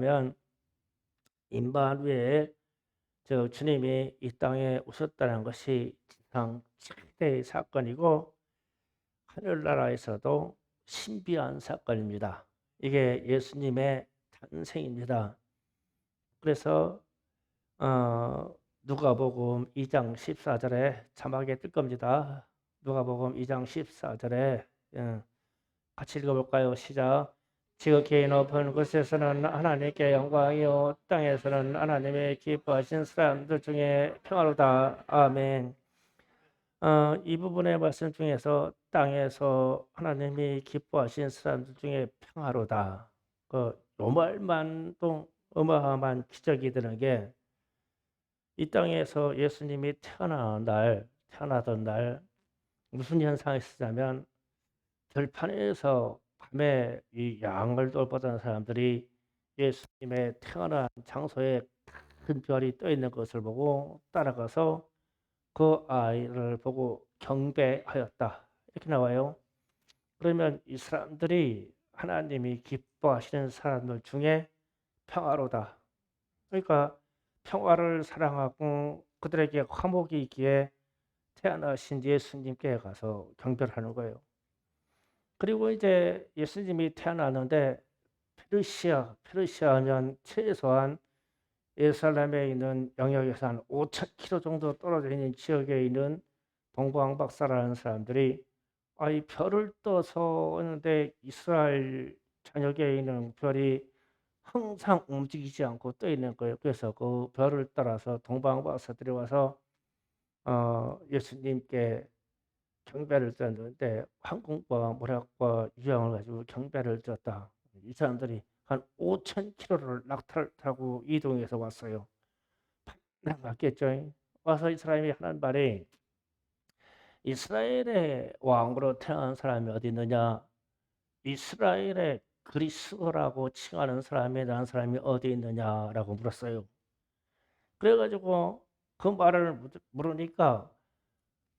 생각하면 임마누엘 주님이 이 땅에 오셨다는 것이 참 최대의 사건이고 하늘나라에서도 신비한 사건입니다. 이게 예수님의 탄생입니다. 그래서 누가복음 2장 14절에 자막에 뜰 겁니다. 누가복음 2장 14절에 같이 읽어볼까요? 시작. 지극히 높은 곳에서는 하나님께 영광이요 땅에서는 하나님의 기뻐하신 사람들 중에 평화로다. 아멘. 이 부분의 말씀 중에서 땅에서 하나님이 기뻐하신 사람들 중에 평화로다. 요 말만도 어마어마한 기적이 되는 게 이 땅에서 예수님이 태어나던 날 무슨 현상이 있었냐면 들판에서 밤에 이 양을 돌보던 사람들이 예수님의 태어난 장소에 큰 별이 떠 있는 것을 보고 따라가서 그 아이를 보고 경배하였다. 이렇게 나와요. 그러면 이 사람들이 하나님이 기뻐하시는 사람들 중에 평화로다. 그러니까 평화를 사랑하고 그들에게 화목이 있기에 태어나신 예수님께 가서 경배를 하는 거예요. 그리고 이제 예수님이 태어나는데 페르시아 하면 최소한 예루살렘에 있는 영역에서 한 5,000km 정도 떨어져 있는 지역에 있는 동방박사라는 사람들이 이 별을 떠서 오는데 이스라엘 전역에 있는 별이 항상 움직이지 않고 떠 있는 거예요. 그래서 그 별을 따라서 동방박사들이 와서 예수님께 경배를 드렸는데 한국과 문학과 유형을 가지고 경배를 드렸다. 이 사람들이 한 5,000km를 낙타를 타고 이동해서 왔어요. 맞겠죠? 와서 이 사람이 하는 말이 이스라엘의 왕으로 태어난 사람이 어디 있느냐? 이스라엘의 그리스도라고 칭하는 사람이 난 사람이 어디 있느냐라고 물었어요. 그래가지고 그 말을 물으니까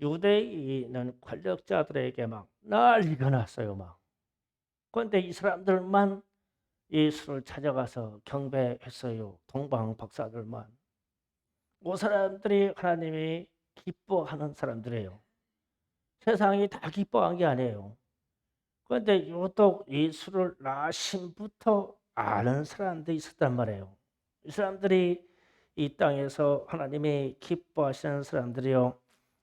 유대인은 권력자들에게 막 난리가 났어요. 막. 그런데 이 사람들만 예수를 찾아가서 경배했어요. 동방 박사들만. 그 사람들이 하나님이 기뻐하는 사람들이에요. 세상이 다 기뻐한 게 아니에요. 그런데 유독 예수를 나심부터 아는 사람들이 있었단 말이에요. 이 사람들이 이 땅에서 하나님이 기뻐하시는 사람들이요.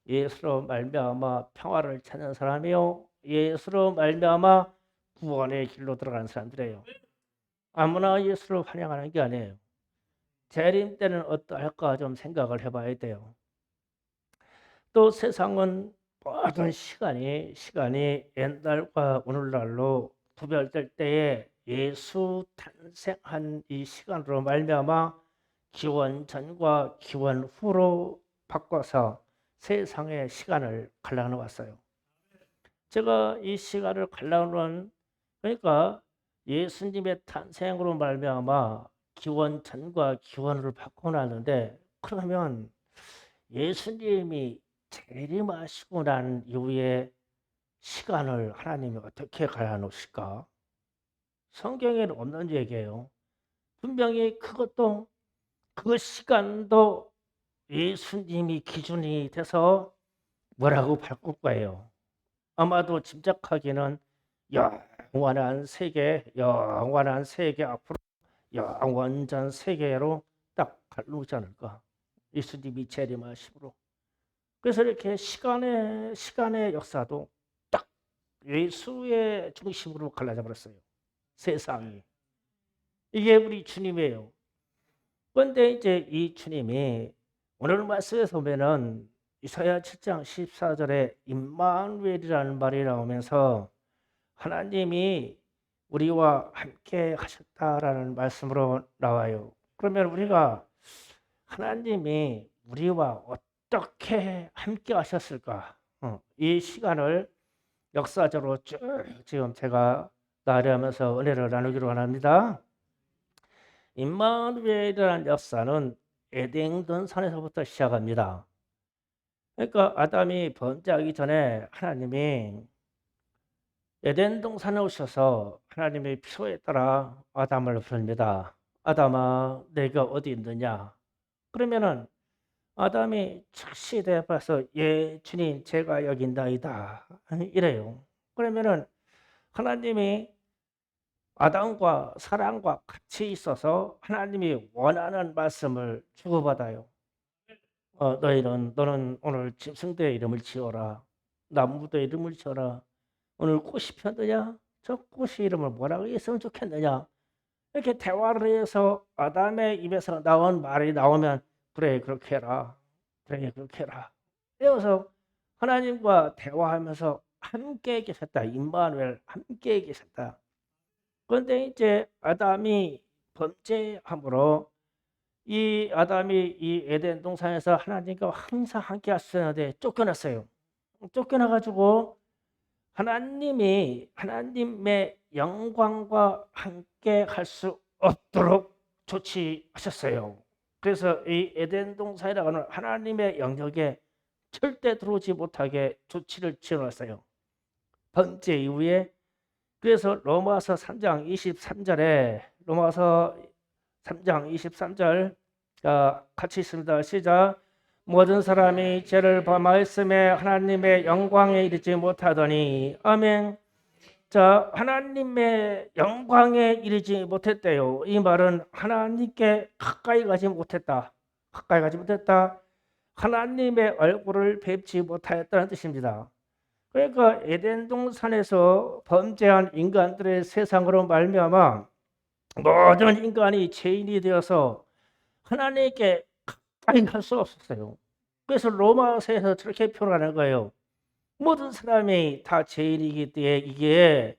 예수로 말미암아 평화를 찾는 사람이요. 예수로 말미암아 구원의 길로 들어가는 사람들이에요. 아무나 예수를 환영하는 게 아니에요. 재림 때는 어떠할까 좀 생각을 해봐야 돼요. 또 세상은 모든 시간이 옛날과 오늘날로 구별될 때에 예수 탄생한 이 시간으로 말미암아 기원 전과 기원 후로 바꿔서 세상의 시간을 갈라놓아 왔어요. 제가 이 시간을 갈라놓은 그러니까 예수님의 탄생으로 말미암아 기원 전과 기원 후를 바꿔놨는데 그러면 예수님이 재림하시고 난 이후에 시간을 하나님이 어떻게 갈라놓으실까? 성경에는 없는 얘기예요. 분명히 그 시간도 예수님이 기준이 돼서 뭐라고 바꿀 거예요. 아마도 짐작하기는 영원한 세계 앞으로 영원전 세계로 딱 갈르지 않을까? 예수님이 재림하심으로. 그래서 이렇게 시간의 역사도 딱 예수의 중심으로 갈라져 버렸어요. 세상이. 이게 우리 주님이에요. 그런데 이제 이 주님이 오늘 말씀에서 보면은 이사야 7장 14절에 임마누엘이라는 말이 나오면서 하나님이 우리와 함께 하셨다라는 말씀으로 나와요. 그러면 우리가 하나님이 우리와 어떻게 함께 하셨을까? 이 시간을 역사적으로 쭉 지금 제가 나열하면서 은혜를 나누기로 원합니다. 임마누엘이라는 역사는 에덴 동산에서부터 시작합니다. 그러니까 아담이 범죄하기 전에 하나님이 에덴 동산에 오셔서 하나님의 표에 따라 아담을 부릅니다. 아담아 내가 어디 있느냐? 그러면은 아담이 즉시 대답해서 예 주님 제가 여기 있나이다 이래요. 그러면은 하나님이 아담과 사람과 같이 있어서 하나님이 원하는 말씀을 주고받아요. 너는 오늘 짐승들의 이름을 지어라. 나무들의 이름을 지어라. 오늘 꽃이 피었느냐? 저 꽃이 이름을 뭐라고 했으면 좋겠느냐? 이렇게 대화를 해서 아담의 입에서 나온 말이 나오면 그래 그렇게 해라. 그래 그렇게 해라. 이어서 하나님과 대화하면서 함께 계셨다. 임마누엘 함께 계셨다. 그런데 이제 아담이 범죄함으로 이 아담이 이 에덴 동산에서 하나님과 항상 함께 하셨는데 쫓겨났어요. 쫓겨나가지고 하나님의 영광과 함께 할 수 없도록 조치하셨어요. 그래서 이 에덴 동산이라고 하는 하나님의 영역에 절대 들어오지 못하게 조치를 지어놨어요. 번째 이후에 그래서 로마서 3장 23절에 로마서 3장 23절 같이 있습니다. 시작. 모든 사람이 죄를 범하였음에 하나님의 영광에 이르지 못하더니 아멘. 자, 하나님의 영광에 이르지 못했대요. 이 말은 하나님께 가까이 가지 못했다. 가까이 가지 못했다. 하나님의 얼굴을 뵙지 못하였다는 뜻입니다. 그러니까 에덴 동산에서 범죄한 인간들의 세상으로 말미암아 모든 인간이 죄인이 되어서 하나님께 가까이 갈 수 없었어요. 그래서 로마서에서 저렇게 표현하는 거예요. 모든 사람이 다 죄인이기 때문에 이게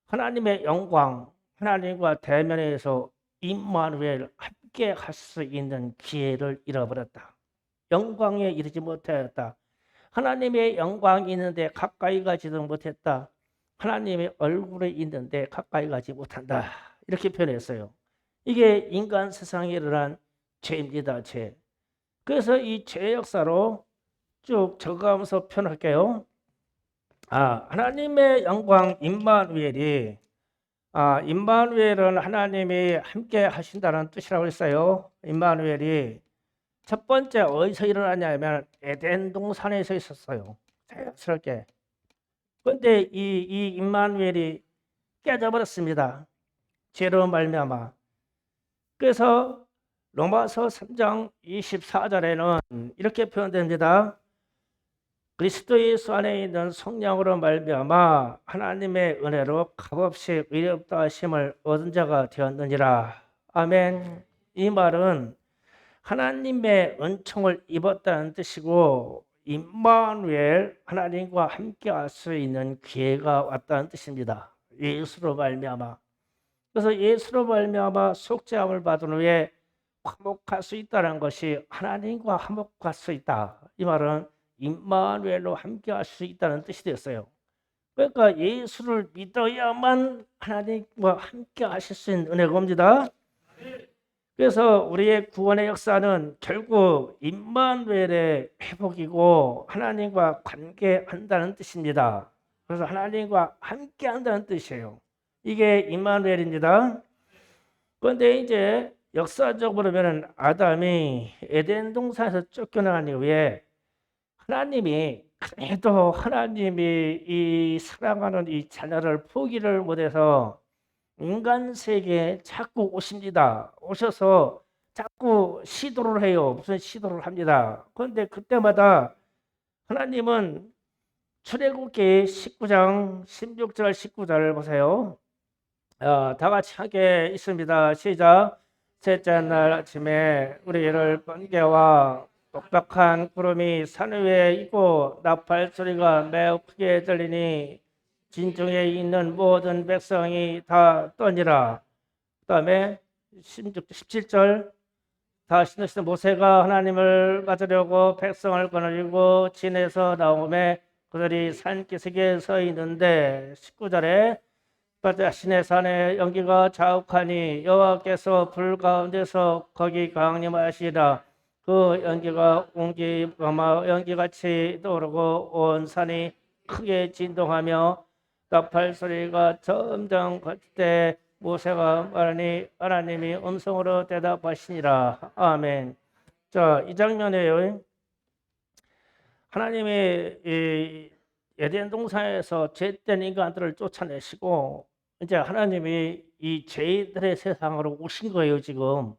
하나님의 영광, 하나님과 대면에서 임마누엘 함께 할 수 있는 기회를 잃어버렸다. 영광에 이르지 못하였다. 하나님의 영광이 있는데 가까이 가지도 못했다. 하나님의 얼굴에 있는데 가까이 가지 못한다. 이렇게 표현했어요. 이게 인간 세상에 일어난 죄입니다. 죄. 그래서 이 죄 역사로 쭉 적어가면서 표현할게요. 하나님의 영광 임마누엘이 임마누엘은 하나님이 함께 하신다는 뜻이라고 했어요. 임마누엘이 첫 번째 어디서 일어나냐면 에덴 동산에서 있었어요. 자연스럽게. 그런데 이 임마누엘이 깨져버렸습니다. 죄로 말미암아. 그래서 로마서 3장 24절에는 이렇게 표현됩니다. 그리스도 예수 안에 있는 성령으로 말미암아 하나님의 은혜로 값없이 의롭다 하심을 얻은 자가 되었느니라. 아멘. 이 말은 하나님의 은총을 입었다는 뜻이고 임마누엘 하나님과 함께 할 수 있는 기회가 왔다는 뜻입니다. 예수로 말미암아. 그래서 예수로 말미암아 속죄함을 받은 후에 화목할 수 있다는 것이 하나님과 화목할 수 있다. 이 말은 임마누엘로 함께 할 수 있다는 뜻이 됐어요. 그러니까 예수를 믿어야만 하나님과 함께 하실 수 있는 은혜가 옵니다. 그래서 우리의 구원의 역사는 결국 임마누엘의 회복이고 하나님과 관계한다는 뜻입니다. 그래서 하나님과 함께한다는 뜻이에요. 이게 임마누엘입니다. 그런데 이제 역사적으로 보면 아담이 에덴 동산에서 쫓겨난 이후에 하나님이 그래도 하나님이 이 사랑하는 이 자녀를 포기를 못해서 인간 세계에 자꾸 오십니다. 오셔서 자꾸 시도를 해요. 무슨 시도를 합니다. 그런데 그때마다 하나님은 출애굽기 19장 16절 19절을 보세요. 다 같이 하게 있습니다. 시작. 셋째 날 아침에 우리를 번개와 뻑뻑한 구름이 산 위에 있고 나팔 소리가 매우 크게 들리니 진중에 있는 모든 백성이 다 떠니라. 그 다음에 17절 다시 모세가 하나님을 맞으려고 백성을 거느리고 진에서 나오매 그들이 산기슭에 서 있는데 19절에 자신의 산에 연기가 자욱하니 여호와께서 불 가운데서 거기 강림하시라. 그 연기가 연기같이 떠오르고 온 산이 크게 진동하며 나팔 소리가 점점 커질 때 모세가 말하니 하나님이 음성으로 대답하시니라. 아멘. 자, 이 장면에요. 하나님이 이 에덴 동산에서 죄된 인간들을 쫓아내시고 이제 하나님이 이 죄들의 세상으로 오신 거예요. 지금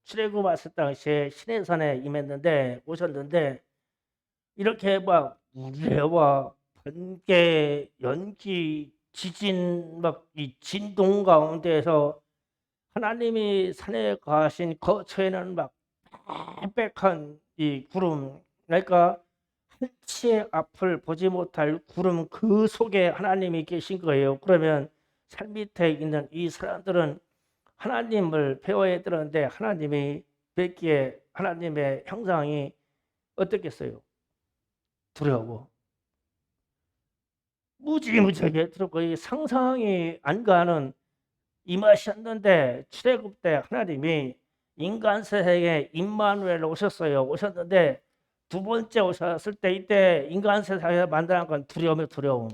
출애굽 왔을 당시에 시내산에 임했는데 오셨는데 이렇게 막 우레와 번개, 연기, 지진 막 이 진동 가운데에서 하나님이 산에 가신 거처에는 막 빽빽한 이 구름, 그러니까 한치의 앞을 보지 못할 구름 그 속에 하나님이 계신 거예요. 그러면 산 밑에 있는 이 사람들은 하나님을 배워야 되는데 하나님이 뵙기에 하나님의 형상이 어떻겠어요? 두려워. 무지무지하게 두렵고 상상이 안 가는 임하셨는데 출애굽 때 하나님이 인간 세상에 임마누엘 오셨어요. 오셨는데 두 번째 오셨을 때 이때 인간 세상에 만나는 건 두려움이 두려움.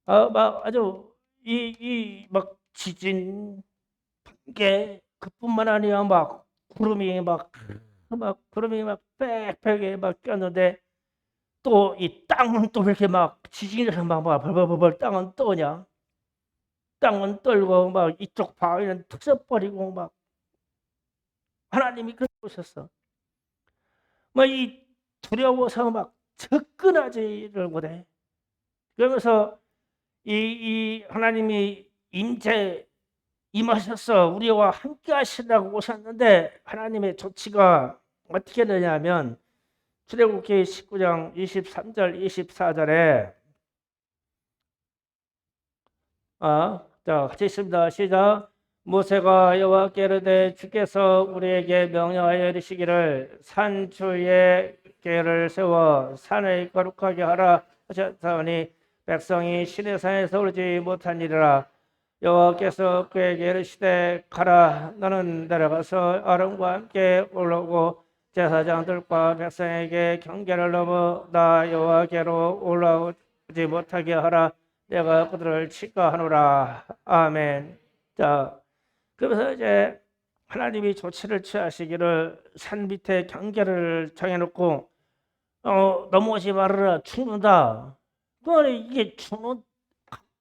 막 아주 이 막 지진, 번개 그뿐만 아니라 막 구름이 막 구름이 막 빽빽하게 막 꼈는데 또 이 땅은 또 왜 이렇게 막 지진이라서 막 벌벌벌 땅은 떠냐? 땅은 떨고 막 이쪽 바위는 터져버리고 막 하나님이 그렇게 오셨어. 막 이 두려워서 막 접근하지를 못해. 그러면서 이 하나님이 임재 임하셨어. 우리와 함께 하시라고 오셨는데 하나님의 조치가 어떻게 되냐면 출애굽기 19장 23절 24절에 자, 같이 있습니다. 시작. 모세가 여호와께 이르되 주께서 우리에게 명령하여 이르시기를 산 주위에 궤를 세워 산을 거룩하게 하라 하셨사오니 백성이 시내산에서 오르지 못하니라. 여호와께서 그에게 이르시되 가라 너는 내려가서 아론과 함께 올라오고 제사장들과 백성에게 경계를 넘어 나 여호와께로 올라오지 못하게 하라. 내가 그들을 치과하노라. 아멘. 자, 그래서 이제 하나님이 조치를 취하시기를 산 밑에 경계를 정해놓고 넘어오지 말아라. 죽는다. 그러니 이게 죽는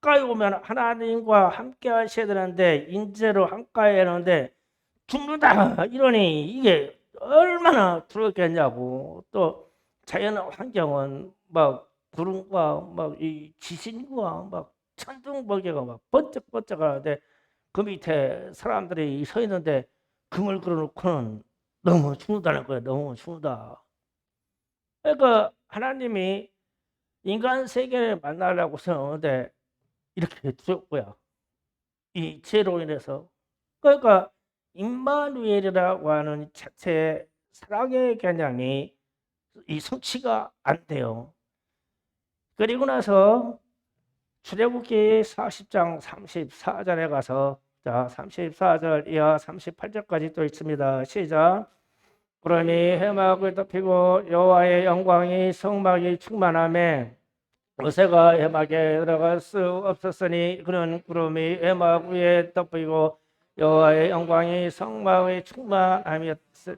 가까이 오면 하나님과 함께 하셔야 되는데 인재로 함께 하는데 죽는다 이러니 이게 얼마나 두렵겠냐고. 또 자연 환경은 막 구름과 막 이 지진과 막 천둥 번개가 막 번쩍번쩍 하는데 그 밑에 사람들이 서 있는데 금을 걸어놓고는 너무 죽는다는 거예요. 너무 죽는다. 그러니까 하나님이 인간 세계를 만나려고 세우는데 이렇게 두렵고요. 이 죄로 인해서. 그러니까 임마누엘이라고 하는 자체의 사랑의 개념이 이 성취가 안 돼요. 그리고 나서 출애굽기 40장 34절에 가서 자 34절 이하 38절까지 또 있습니다. 시작. 구름이 해막을 덮이고 여호와의 영광이 성막이 충만하매 모세가 해막에 들어갈 수 없었으니 그는 구름이 해막 위에 덮이고 여호와의 영광이 성막의 충만함이었으.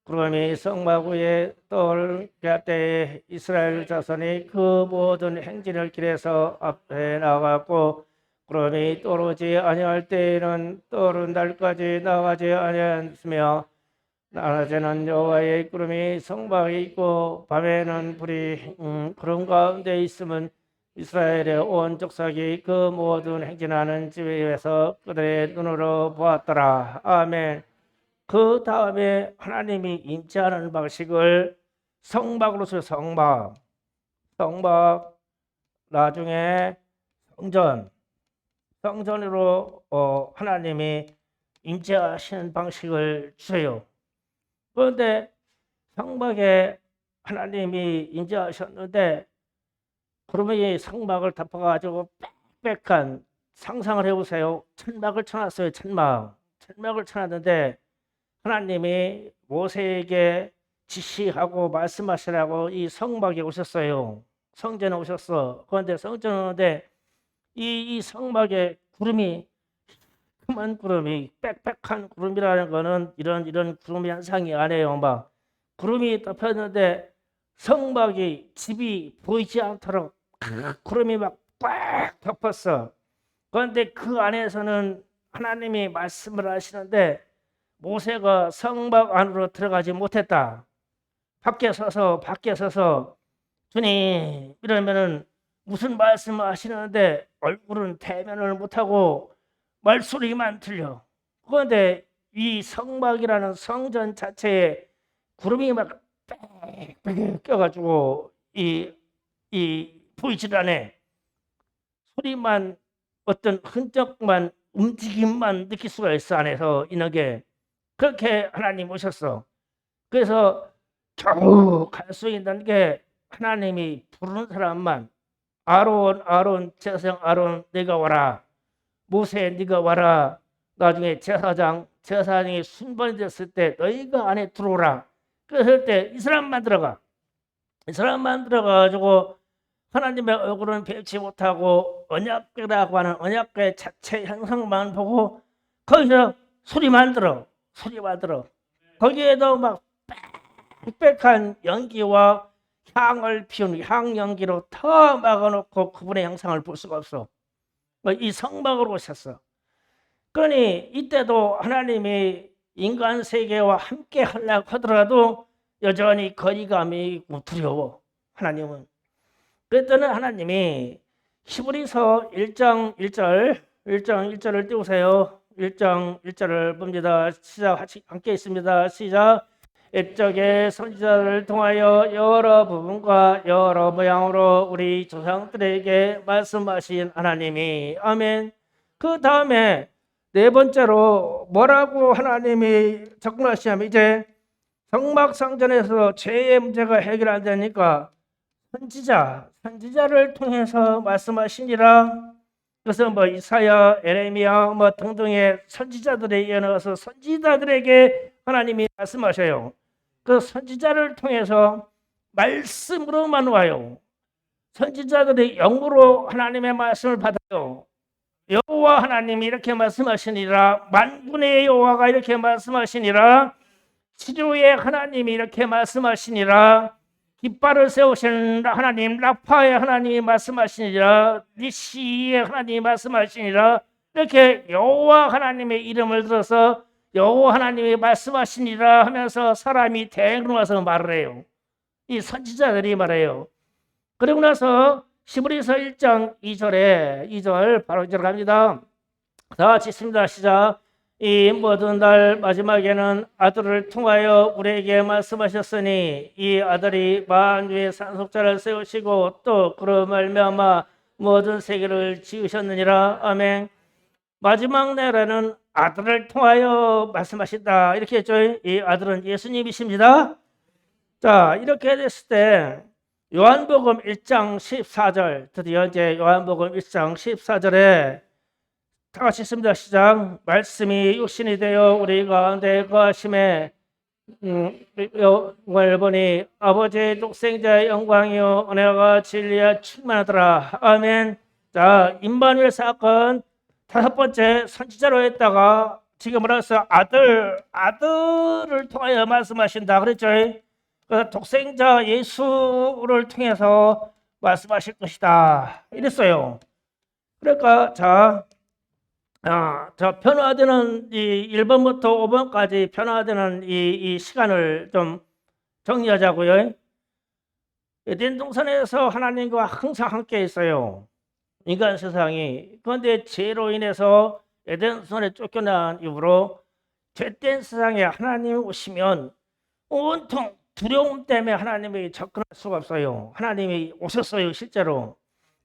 구름이 성막 위에 떠올 때에 이스라엘 자손이 그 모든 행진을 길에서 앞에 나갔고 구름이 떠오르지 아니할 때에는 떠오른 날까지 나가지 아니하였으며 낮에는 여호와의 구름이 성막에 있고 밤에는 불이 구름 가운데 있으면 이스라엘의 온 족속이 그 모든 행진하는 집에서 그들의 눈으로 보았더라. 아멘. 그 다음에 하나님이 임재하는 방식을 성막으로서 성막 나중에 성전으로 하나님이 임재하시는 방식을 주세요. 그런데 성막에 하나님이 임재하셨는데 그러면 성막을 덮어가지고 빽빽한 상상을 해보세요. 천막을 쳐놨어요. 천막을 쳐놨는데 하나님이 모세에게 지시하고 말씀하시라고 이 성막에 오셨어요. 성전에 오셨어. 그런데 성전에 오는데 이 성막에 구름이 큰 구름이 빽빽한 구름이라는 거는 이런 구름 현상이 아니에요. 막 구름이 덮였는데 성막이 집이 보이지 않도록 구름이 막 꽉 덮었어. 그런데 그 안에서는 하나님이 말씀을 하시는데 모세가 성막 안으로 들어가지 못했다. 밖에 서서 주님 이러면은 무슨 말씀을 하시는데 얼굴은 대면을 못하고 말소리만 들려. 그런데 이 성막이라는 성전 자체에 구름이 막 빽빽 껴가지고 이 보이질 않네. 소리만 어떤 흔적만 움직임만 느낄 수가 있어 안에서 이게 그렇게 하나님 오셨어. 그래서 겨우 갈 수 있는 게 하나님이 부르는 사람만 아론 제사장 아론 네가 와라. 모세 네가 와라. 나중에 제사장이 순번이 됐을 때 너희가 안에 들어오라. 그랬을 때 이 사람만 들어가. 이 사람만 들어가가지고 하나님의 얼굴은 뵙지 못하고 언약궤라고 하는 언약궤 자체 형상만 보고 거기서 소리만 들어. 거기에도 막 빽빽한 연기와 향을 피우는 향연기로 더 막아놓고 그분의 형상을 볼 수가 없어. 이 성막으로 오셨어. 그러니 이때도 하나님이 인간 세계와 함께 하려고 하더라도 여전히 거리감이 있고 두려워. 하나님은. 그랬더니 하나님이 히브리서 1장 1절을 띄우세요. 1장 1절을 봅니다. 시작 함께 있습니다. 시작. 옛적의 선지자를 통하여 여러 부분과 여러 모양으로 우리 조상들에게 말씀하신 하나님이 아멘. 그 다음에 네 번째로 뭐라고 하나님이 접근하시냐면 이제 성막상전에서 죄의 문제가 해결 안 되니까 선지자를 통해서 말씀하시니라. 그래서 뭐 이사야, 에레미야 뭐 등등의 선지자들에 이어서 선지자들에게 하나님이 말씀하셔요. 그 선지자를 통해서 말씀으로만 와요. 선지자들이 영으로 하나님의 말씀을 받아요. 여호와 하나님이 이렇게 말씀하시니라. 만군의 여호와가 이렇게 말씀하시니라. 치료의 하나님이 이렇게 말씀하시니라. 깃발을 세우신 하나님, 라파의 하나님이 말씀하시니라. 니시의 하나님이 말씀하시니라. 이렇게 여호와 하나님의 이름을 들어서 여호와 하나님이 말씀하시니라 하면서 사람이 대응으로 와서 말을 해요. 이 선지자들이 말해요. 그리고 나서 히브리서 1장 2절 바로 이제 갑니다. 다 같이 읽습니다. 시작. 이 모든 날 마지막에는 아들을 통하여 우리에게 말씀하셨으니 이 아들이 만유의 상속자를 세우시고 또 그로 말미암아 모든 세계를 지으셨느니라. 아멘. 마지막 날에는 아들을 통하여 말씀하신다 이렇게 했죠. 이 아들은 예수님이십니다. 자, 이렇게 됐을 때 요한복음 1장 14절 드디어 이제 요한복음 1장 14절에 다 같이 있습니다. 시작. 말씀이 육신이 되어 우리 가운데 거하심에 영광을 보니 아버지의 독생자의 영광이요 은혜가 진리와 충만하더라. 아멘. 자, 임마누엘 사건 다섯 번째 선지자로 했다가 지금 뭐라서 아들을 통하여 말씀하신다 그랬죠. 그 독생자 예수를 통해서 말씀하실 것이다 이랬어요. 그러니까 자 변화되는 이 1번부터 5번까지 변화되는 이 시간을 좀 정리하자고요. 에덴 동산에서 하나님과 항상 함께 있어요. 인간 세상이. 그런데 죄로 인해서 에덴 동산에 쫓겨난 이후로 죄된 세상에 하나님이 오시면 온통 두려움 때문에 하나님이 접근할 수가 없어요. 하나님이 오셨어요, 실제로.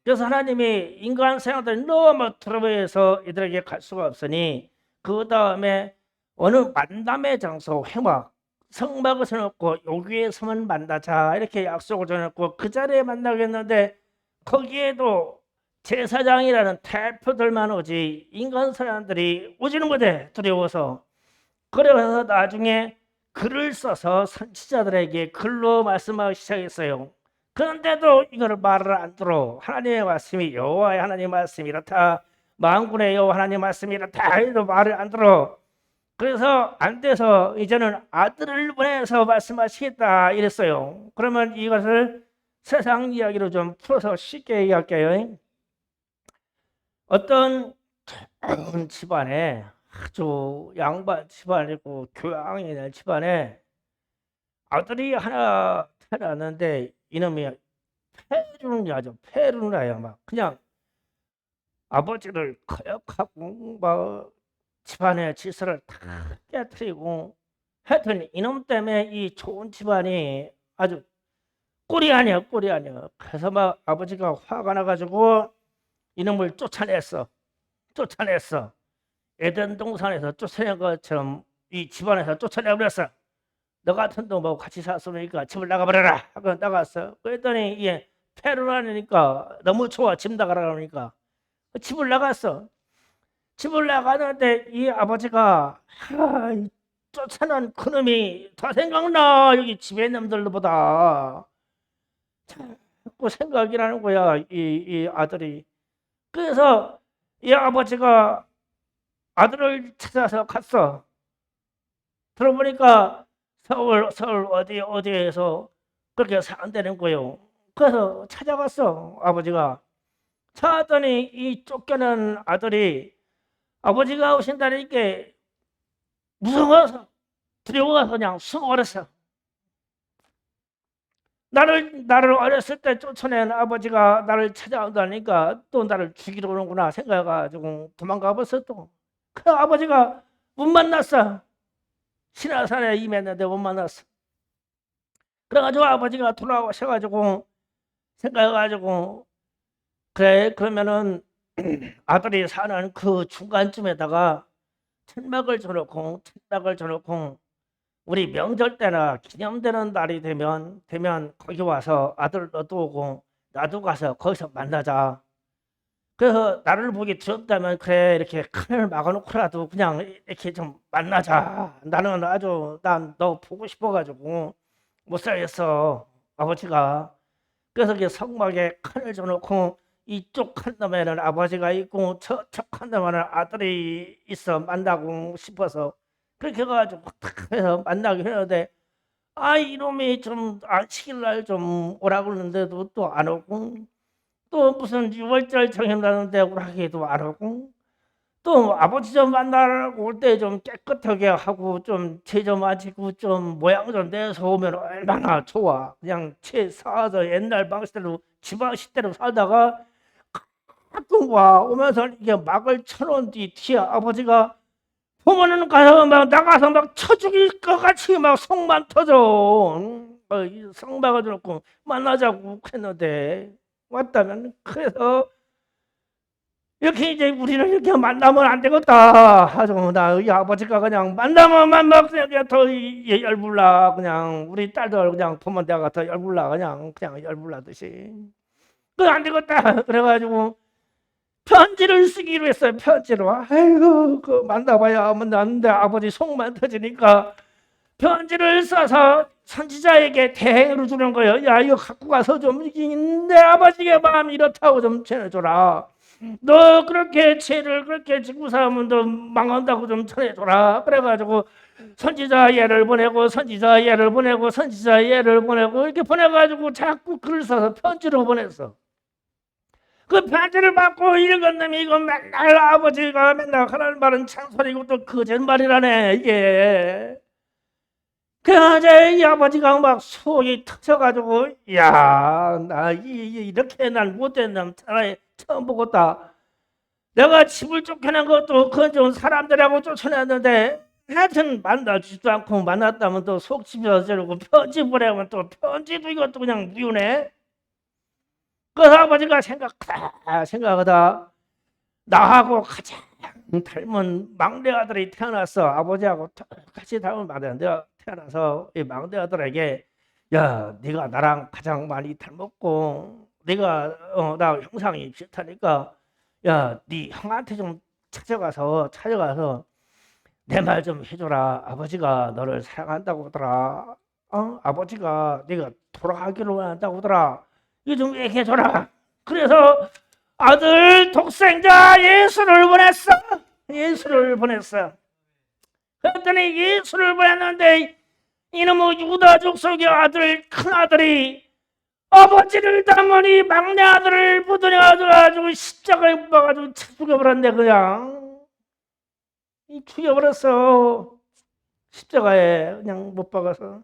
그래서 하나님이 인간 생활들 너무 두려워해서 이들에게 갈 수가 없으니 그 다음에 어느 만남의 장소 회막 성막을 세워놓고 여기에서만 만나자 이렇게 약속을 정했고 그 자리에 만나겠는데 거기에도 제사장이라는 대표들만 오지 인간 사람들이 오지는 못해 두려워서. 그래서 나중에 글을 써서 선지자들에게 글로 말씀하기 시작했어요. 그런데도 이거를 말을 안 들어. 하나님의 말씀이 여호와의 하나님의 말씀이 이렇다. 만군의 여호와 하나님 말씀이 이렇다 해도 말을 안 들어. 그래서 안 돼서 이제는 아들을 보내서 말씀하시겠다 이랬어요. 그러면 이것을 세상 이야기로 좀 풀어서 쉽게 이야기할게요. 어떤 집안에 아주 양반 집안이고 교양이 있는 집안에 아들이 하나 태어났는데 이놈이 폐륜이죠. 폐륜이야. 막 그냥 아버지를 거역하고 막 집안의 질서를 다 깨뜨리고 하여튼 이놈 때문에 이 좋은 집안이 아주 꼴이 아니야 꼴이 아니야. 그래서 막 아버지가 화가 나가지고 이놈을 쫓아냈어. 에덴 동산에서 쫓아낸 것처럼 이 집안에서 쫓아내버렸어. 너 같은 놈하고 같이 살았으니까 집을 나가버려라 하고 나갔어. 그랬더니 이게 페루라니까 너무 좋아. 집 나가라 그러니까 집을 나갔어. 집을 나가는데 이 아버지가 이 쫓아낸 그놈이 더 생각나. 여기 집에 있는 놈들보다 자꾸 생각이 나는 거야 이 아들이. 그래서 이 아버지가 아들을 찾아서 갔어. 들어보니까 서울 어디에서 그렇게 산다는 거예요. 그래서 찾아갔어 아버지가. 찾았더니 이 쫓겨난 아들이 아버지가 오신다니까 무서워서 두려워서 그냥 숨어버렸어. 나를 어렸을 때 쫓아낸 아버지가 나를 찾아온다니까 또 나를 죽이러 오는구나 생각해가지고 도망가 버렸어 또. 그 아버지가 못 만났어. 신화산에 임했는데 못 만났어. 그래가지고 아버지가 돌아오셔가지고 생각해가지고 그래 그러면은 아들이 사는 그 중간쯤에다가 천막을 쳐놓고 우리 명절 때나 기념되는 날이 되면 거기 와서 아들 너도 오고 나도 가서 거기서 만나자. 그래서 나를 보기 두렵다면 그래 이렇게 칸을 막아놓고라도 그냥 이렇게 좀 만나자. 나는 아주 난 너 보고 싶어가지고 못 살겠어 아버지가. 그래서 그 성막에 칸을 줘놓고 이쪽 한 놈에는 아버지가 있고 저쪽 한 놈에는 아들이 있어 만나고 싶어서 그렇게 해가지고 탁 해서 만나게 했는데 이놈이 좀 안식일날 좀 오라고 그러는데도 또 안 오고 또 무슨 6월절 정해놨는데 오라기도 안 오고 또 아버지 좀 만나고 올 때 좀 깨끗하게 하고 좀 제 좀 마치고 좀 모양 좀 내서 오면 얼마나 좋아. 그냥 채 사서 옛날 방식대로 지방식대로 살다가 가끔 와 오면서 이게 막을 쳐놓은 뒤에 아버지가 보면은 가서 막 나가서 막 쳐 죽일 것 같이 막 속만 터져. 성 막아놓고 만나자고 했는데 왔다면 그래서 이렇게 이제 우리는 이렇게 만나면 안 되겠다. 하죠. 나이 아버지가 그냥 만나면 막 그냥 더 열불나. 그냥 우리 딸들 그냥 보면 내가 더 열불나. 그냥 열불나듯이. 그 안 되겠다. 그래가지고 편지를 쓰기로 했어요. 편지로. 아이고 그 만나봐야 만났는데 아버지 속만 터지니까 편지를 써서 선지자에게 대행으로 주는 거예요. 야 이거 갖고 가서 좀 내 아버지의 마음이 이렇다고 좀 전해줘라. 너 그렇게 죄를 그렇게 짓고 살면 너 망한다고 좀 전해줘라. 그래가지고 선지자 얘를 보내고 이렇게 보내가지고 자꾸 글을 써서 편지로 보냈어. 그 편지를 받고 읽은 놈이 이거 맨날 아버지가 맨날 하는 말은 창소리고 또 거짓말이라네 이게. 그래서 이 아버지가 막 속이 터져가지고 야 나 이렇게 난 못된 놈 처음 보겠다. 내가 집을 쫓겨낸 것도 그건 좀 사람들하고 쫓아냈는데 하여튼 만나주지도 않고 만났다면 또 속집에서 저러고 편지 보내면 또 편지도 이것도 그냥 미우네. 그래서 아버지가 생각하다 나하고 가장 닮은 막내 아들이 태어났어. 아버지하고 같이 닮은 아들인데 태어나서 이 막내 아들에게 야 네가 나랑 가장 많이 닮았고 네가 나 형상이 비슷하니까 야 네 형한테 좀 찾아가서 내 말 좀 해줘라. 아버지가 너를 사랑한다고 하더라. 아버지가 네가 돌아가기로 한다고 하더라. 이거 좀 얘기해줘라. 그래서 아들 독생자 예수를 보냈어. 예수를 보냈어. 그랬더니 예수를 보냈는데 이놈의 유다 족속의 아들, 큰아들이 아버지를 닮으니 막내 아들을 부둥켜가지고 십자가에 못 박아가지고 죽여버렸네. 그냥 죽여버렸어. 십자가에 그냥 못 박아서.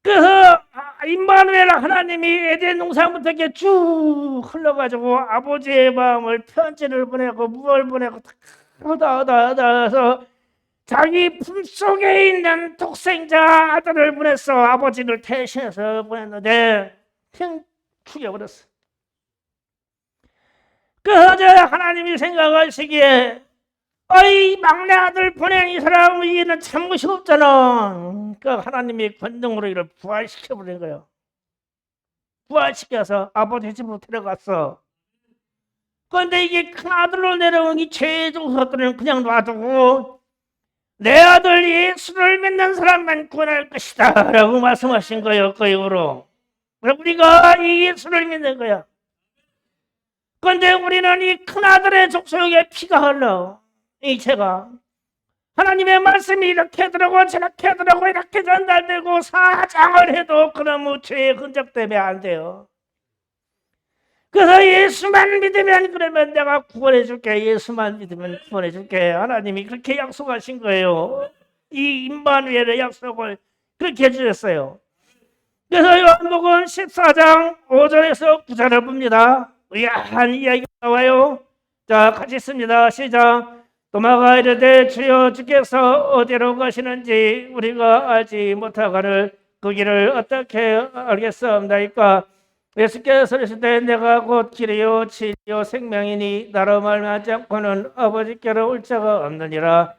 그래서 임마누엘 하나님이 에덴 동산부터 이렇게 쭉 흘러가지고 아버지의 마음을 편지를 보내고 무얼 보내고 다 해서 자기 품속에 있는 독생자 아들을 보냈어. 아버지를 대신해서 보냈는데 그냥 죽여버렸어. 그래서 하나님이 생각하시기에 이 막내 아들 보낸 이 사람은 이는 참못이 없잖아. 그러니까 하나님이 권능으로 이를 부활시켜버린 거예요. 부활시켜서 아버지 집으로 데려갔어. 그런데 이게 큰 아들로 내려온 이 죄의 종속들은 그냥 놔두고 내 아들 예수를 믿는 사람만 구원할 것이다 라고 말씀하신 거예요. 그 이후로 우리가 이 예수를 믿는 거야. 그런데 우리는 이 큰 아들의 족속에 피가 흘러. 이 죄가 하나님의 말씀이 이렇게 들어고 저렇게 들어고 이렇게 전달되고 사장을 해도 그놈의 죄의 흔적 때문에 안 돼요. 그래서 예수만 믿으면 그러면 내가 구원해 줄게. 예수만 믿으면 구원해 줄게. 하나님이 그렇게 약속하신 거예요. 이 임마누엘의 약속을 그렇게 해주셨어요. 그래서 요한복음 14장 5절에서 9절을 봅니다. 의아한 이야기가 나와요. 자, 같이 읽습니다. 시작. 도마가 이르되 주여 주께서 어디로 가시는지 우리가 알지 못하거늘 그 길을 어떻게 알겠사옵나이까. 예수께서 이르시되 내가 곧 길이요 진리요 생명이니 나로 말미암지 않고는 아버지께로 올 자가 없느니라.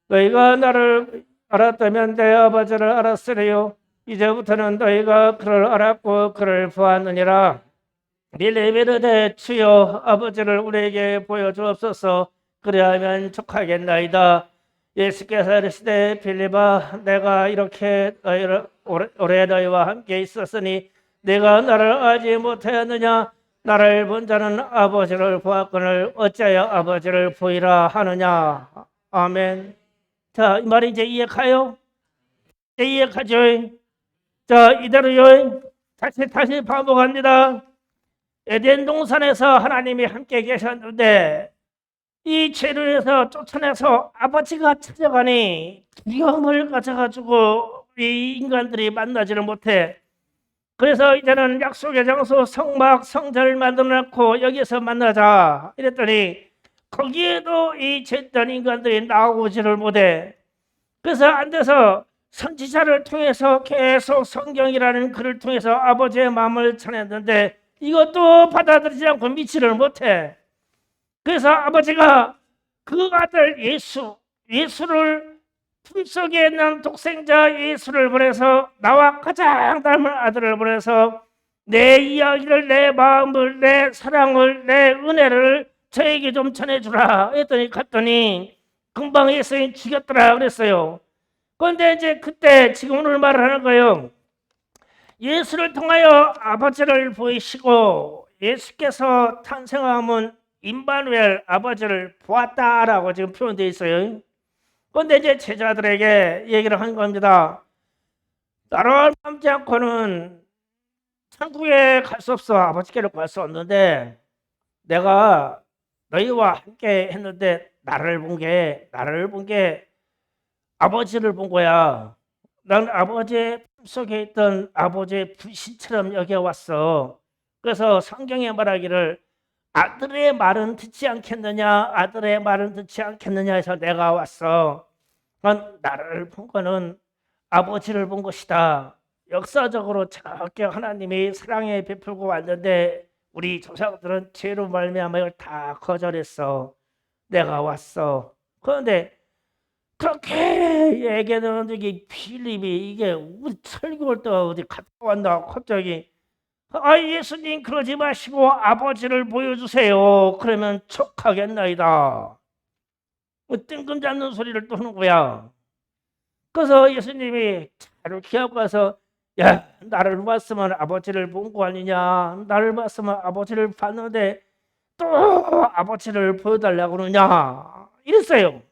너희가 나를 알았다면 내 아버지를 알았으리요. 이제부터는 너희가 그를 알았고 그를 보았느니라. 빌립이 이르되 주여 아버지를 우리에게 보여주옵소서. 그리하면 족하겠나이다. 예수께서 이르시되 빌립아 내가 이렇게 오래 너희와 함께 있었으니 내가 나를 알지 못하였느냐. 나를 본 자는 아버지를 보았거늘 어찌하여 아버지를 보이라 하느냐. 아멘. 자, 이 말이 이제 이해가요? 이해가죠? 자, 이대로요. 다시 반복합니다. 에덴 동산에서 하나님이 함께 계셨는데 이 죄를 해서 쫓아내서 아버지가 찾아가니 두려움을 가져가지고 이 인간들이 만나지를 못해. 그래서 이제는 약속의 장소 성막 성전을 만들어놓고 여기서 만나자 이랬더니 거기에도 이 죄된 인간들이 나오지를 못해. 그래서 안 돼서 선지자를 통해서 계속 성경이라는 글을 통해서 아버지의 마음을 전했는데 이것도 받아들이지 않고 믿지를 못해. 그래서 아버지가 그 아들 예수를 품속에 있는 독생자 예수를 보내서 나와 가장 닮은 아들을 보내서 내 이야기를, 내 마음을, 내 사랑을, 내 은혜를 저에게 좀 전해주라 했더니 갔더니 금방 예수님 죽였더라 그랬어요. 그런데 이제 그때 지금 오늘 말을 하는 거예요. 예수를 통하여 아버지를 보이시고 예수께서 탄생하면 임마누엘 아버지를 보았다라고 지금 표현되어 있어요. 그런데 이제 제자들에게 얘기를 한 겁니다. 나를 닮지 않고는 천국에 갈 수 없어. 아버지께로 갈 수 없는데 내가 너희와 함께 했는데 나를 본 게 아버지를 본 거야. 난 아버지의 품속에 있던 아버지의 불신처럼 여겨왔어. 그래서 성경에 말하기를 아들의 말은 듣지 않겠느냐, 아들의 말은 듣지 않겠느냐 해서 내가 왔어. 난 나를 본 거는 아버지를 본 것이다. 역사적으로 저렇게 하나님이 사랑에 베풀고 왔는데 우리 조상들은 죄로 말미암아 이걸 다 거절했어. 내가 왔어. 그런데 그렇게 얘기하는 이게 필립이 이게 우리 설교할 때 어디 갔다 왔나 갑자기 예수님 그러지 마시고 아버지를 보여주세요. 그러면 촉하겠나이다. 뜬금 잡는 소리를 또 하는 거야. 그래서 예수님이 이렇게 하고 가서 야, 나를 봤으면 아버지를 본 거 아니냐? 나를 봤으면 아버지를 봤는데 또 아버지를 보여달라고 그러냐? 이랬어요.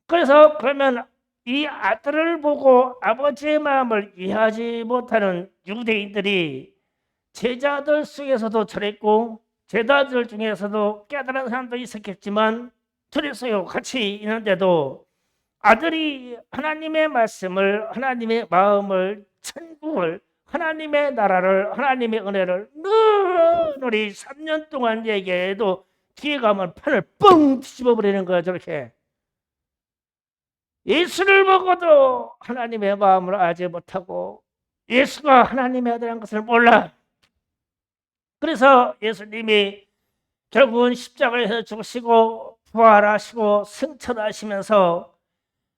그래서 그러면 이 아들을 보고 아버지의 마음을 이해하지 못하는 유대인들이 제자들 속에서도 저랬고 제자들 중에서도 깨달은 사람도 있었겠지만 저랬어요. 같이 있는데도 아들이 하나님의 말씀을, 하나님의 마음을, 천국을, 하나님의 나라를, 하나님의 은혜를 늘 3년 동안 얘기해도 뒤에 가면 판을 뻥 뒤집어버리는 거야. 저렇게 예수를 보고도 하나님의 마음을 알지 못하고 예수가 하나님의 아들이라는 것을 몰라. 그래서 예수님이 결국은 십자가에서 죽으시고 부활하시고 승천하시면서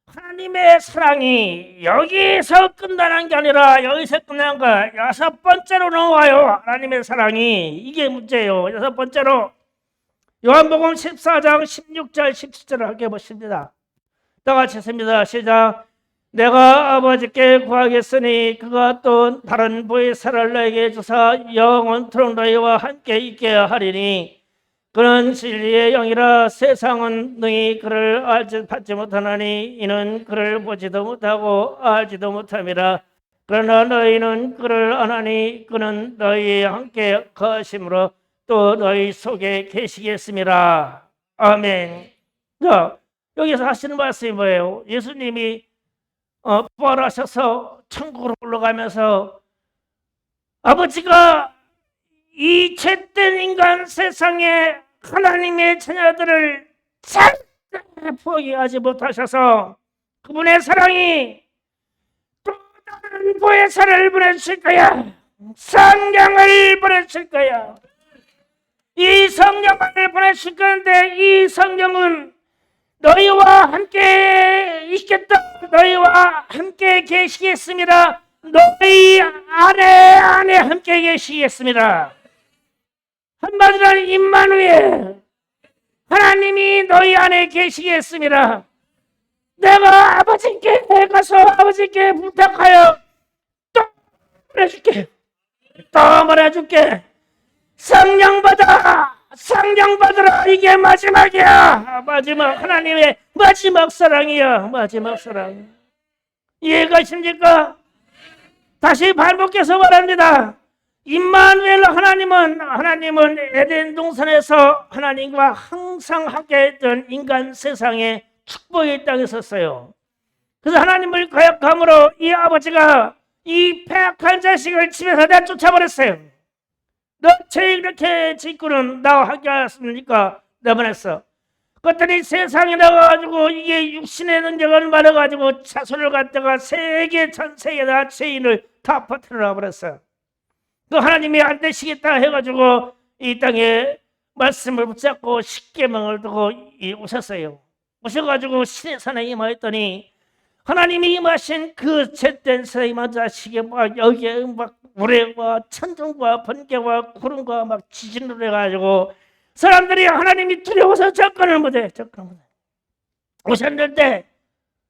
하나님의 사랑이 여기서 끝나는 게 아니라 여기서 끝나는 거야. 6번째로 나와요. 하나님의 사랑이. 이게 문제예요. 6번째로 요한복음 14장 16절 17절을 함께 보십니다. 다 같이 했습니다. 시작. 내가 아버지께 구하겠으니 그가 또 다른 보혜사를 너에게 주사 영원토록 너희와 함께 있게 하리니 그는 진리의 영이라 세상은 너희 그를 받지 못하나니 이는 그를 보지도 못하고 알지도 못함이라. 그러나 너희는 그를 아나니 그는 너희와 함께 거하심으로 또 너희 속에 계시겠습니다. 아멘. 자, 여기서 하시는 말씀이 뭐예요? 예수님이 부활하셔서 천국으로 올라가면서 아버지가 이 죄된 인간 세상에 하나님의 자녀들을 절대 포기하지 못하셔서 그분의 사랑이 또 다른 보혜사를 보내실 거야. 성령을 보내실 거야. 이 성령을 보내실 건데 이 성령은 너희와 함께 있겠다. 너희와 함께 계시겠습니다. 너희 안에 함께 계시겠습니다. 한마디로 임마누엘, 하나님이 너희 안에 계시겠습니다. 내가 아버지께 가서 아버지께 부탁하여 또 말해줄게. 또 말해줄게. 성령 받아. 성령 받으라. 이게 마지막이야. 마지막 하나님의 마지막 사랑이야. 마지막 사랑. 이해가십니까? 다시 반복해서 말합니다. 임마누엘 하나님은 에덴 동산에서 하나님과 항상 함께했던 인간 세상에 축복의 땅에 있었어요. 그래서 하나님을 거역함으로 이 아버지가 이 폐악한 자식을 집에서 내쫓아버렸어요. 너 죄 이렇게 짓고는 나와 함께하였습니까? 내보냈어. 그랬더니 세상에 나가가지고 이게 육신의 능력을 말해가지고 자손을 갖다가 세계 전세계다 죄인을 다 퍼뜨려 버렸어. 그 하나님이 안 되시겠다 해가지고 이 땅에 말씀을 붙잡고 십계명을 두고 오셨어요. 오셔가지고 신의 산에 임하였더니 하나님이 임하신 그 죄된 세임한 자식이 막 여기에 막 우레와 천둥과 번개와 구름과 막 지진을 해가지고 사람들이 하나님이 두려워서 접근을 못해. 오셨는데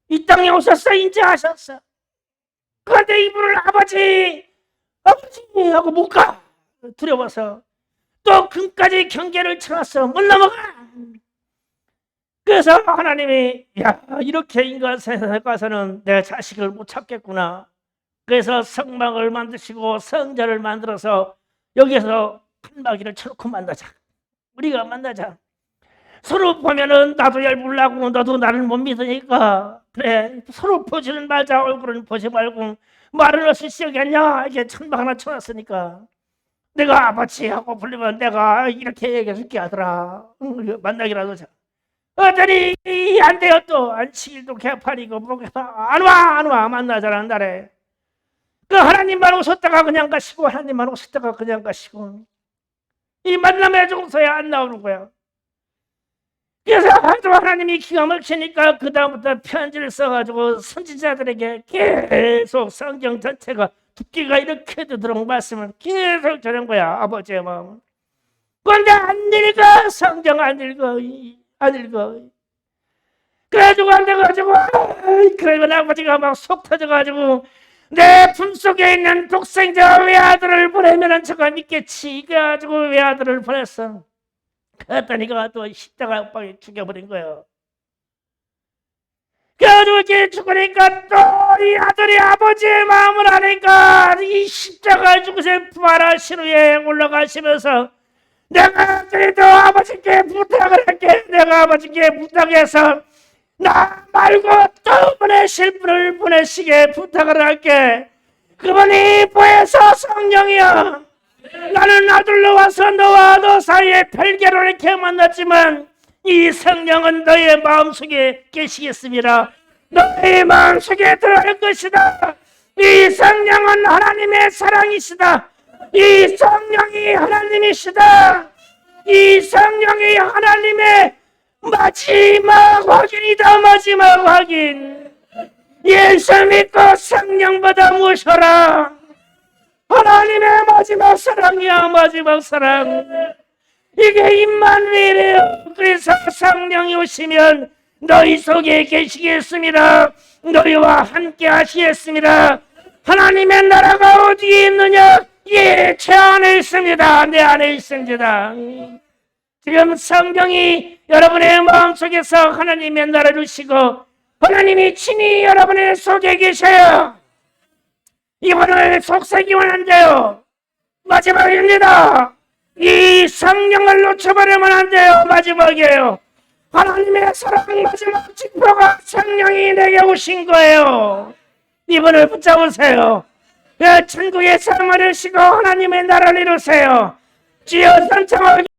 이 땅에 오셨어. 인정하셨어. 그런데 이분을 아버지 하고 못 가. 두려워서 또 금까지 경계를 쳐놨어. 못 넘어가. 그래서 하나님이 야 이렇게 인간 세상에 가서는 내 자식을 못 찾겠구나. 그래서 성막을 만드시고 성전을 만들어서 여기서 판막이를 쳐놓고 만나자. 우리가 만나자. 서로 보면은 나도 열불나고 너도 나를 못 믿으니까 그래 서로 보지는 말자. 얼굴은 보지 말고 말은 없이 시작했냐. 이게 천막 하나 쳐놨으니까 내가 아버지 하고 불리면 내가 이렇게 얘기해줄게 하더라. 만나기라도 자. 어쩌니 안 돼요. 또 안치일도 개판이고 안 와 만나자는 날에 그 하나님만 오셨다가 그냥 가시고 하나님만 오셨다가 그냥 가시고 이 만남의 정서에 안 나오는 거야. 그래서 하도 하나님이 기가 막히니까 그 다음부터 편지를 써가지고 선지자들에게 계속 성경 전체가 두께가 이렇게 되도록 말씀을 계속 전한 거야. 아버지의 마음. 그런데 안 읽어. 성경 안 읽어. 그래가지고 안 돼가지고 그러면 아버지가 막 속 터져가지고 내 품속에 있는 독생자 외아들을 보내면 저가 믿겠지. 그래가지고 외아들을 보냈어. 그랬더니 그가 또 십자가 옥방에 죽여버린 거예요. 그래가지고 이렇게 죽으니까 또 이 아들이 아버지의 마음을 아니까 이 십자가 죽으신 부활하신 후에 올라가시면서 내가 그래도 아버지께 부탁을 할게. 내가 아버지께 부탁해서 나 말고 또 보내실 분을 보내시게 부탁을 할게. 그분이 보혜사 성령이야. 나는 아들로 와서 너와 너 사이에 별개로 이렇게 만났지만 이 성령은 너의 마음속에 계시겠습니다. 너의 마음속에 들어갈 것이다. 이 성령은 하나님의 사랑이시다. 이 성령이 하나님이시다. 이 성령이 하나님의 마지막 확인이다. 마지막 확인. 예수 믿고 성령보다 모셔라. 하나님의 마지막 사랑이야. 마지막 사랑. 이게 임마누엘이에요. 그래서 성령이 오시면 너희 속에 계시겠습니다. 너희와 함께 하시겠습니다. 하나님의 나라가 어디에 있느냐? 예, 제 안에 있습니다. 내 안에 있습니다. 지금 성령이 여러분의 마음속에서 하나님의 나라를 주시고 하나님이 친히 여러분의 속에 계셔요. 이번을 속삭이면 안 돼요. 마지막입니다. 이 성령을 놓쳐버리면 안 돼요. 마지막이에요. 하나님의 사랑 마지막 직보가 성령이 내게 오신 거예요. 이분을 붙잡으세요. 천국의 삶을 이루시고 하나님의 나라를 이루세요. 주여 선창하게